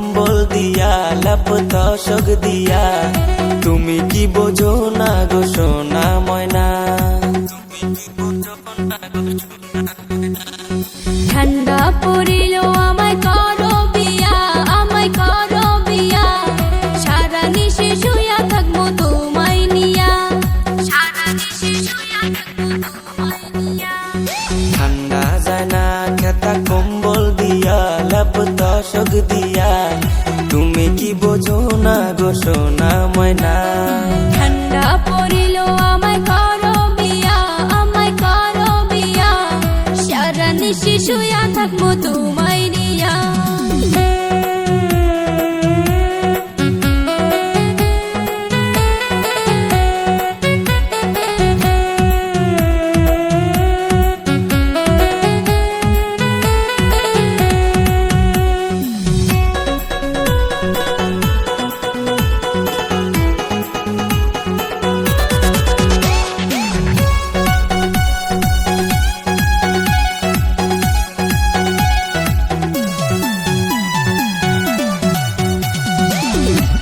কম্বল দিয়া লাপ তশক দিয়া তুমি কি বোঝো না গো সোনা ময়না ঠান্ডা পড়িল আমায় করো বিয়া সারা নিশে শুয়া থাকবো তোমায় নিয়া ঠান্ডা যায় না খেতা কম্বল দিয়া লাপ তশক দিয়া তুমি কি বোঝো না গো সোনা ময়না ঠান্ডা পড়িল আমায় করো বিয়া সারা নিশে শুয়া থাকবো তোমায় নিয়া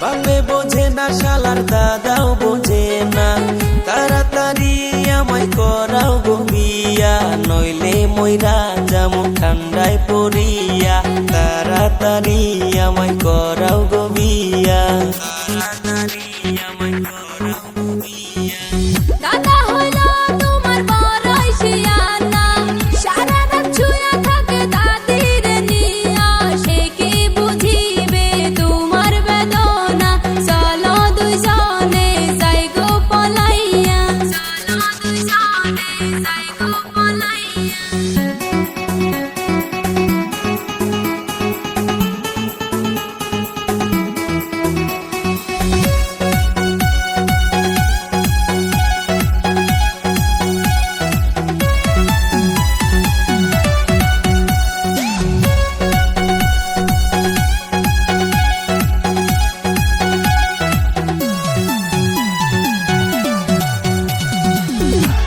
বাপে বোঝে না শালার দাদাও বোঝে না তাড়াতাড়ি আমায় করাও গো বিয়া নইলে মইরা যামু ঠান্ডায় পড়িয়া তাড়াতাড়ি আমায় করাও গো বিয়া দাদা হইল তোমার বড়ই শিয়ানা সারা রাত শুয়া থাকে দাদির নিয়া সে কি বুঝিবে তোমার বেদনা চলো দুইজনে যাই গো পলাইয়া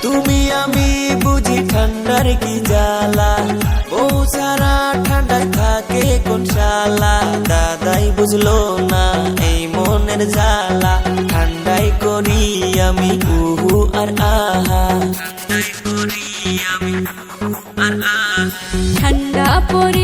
তুমি আমি বুঝি ঠান্ডার কি জ্বালা ও সারা ঠান্ডায় থাকে কোন শালা দাদাই বুঝলো না এই মনের জ্বালা ঠান্ডায় করি আমি উহু আর আহা ঠান্ডা পড়ি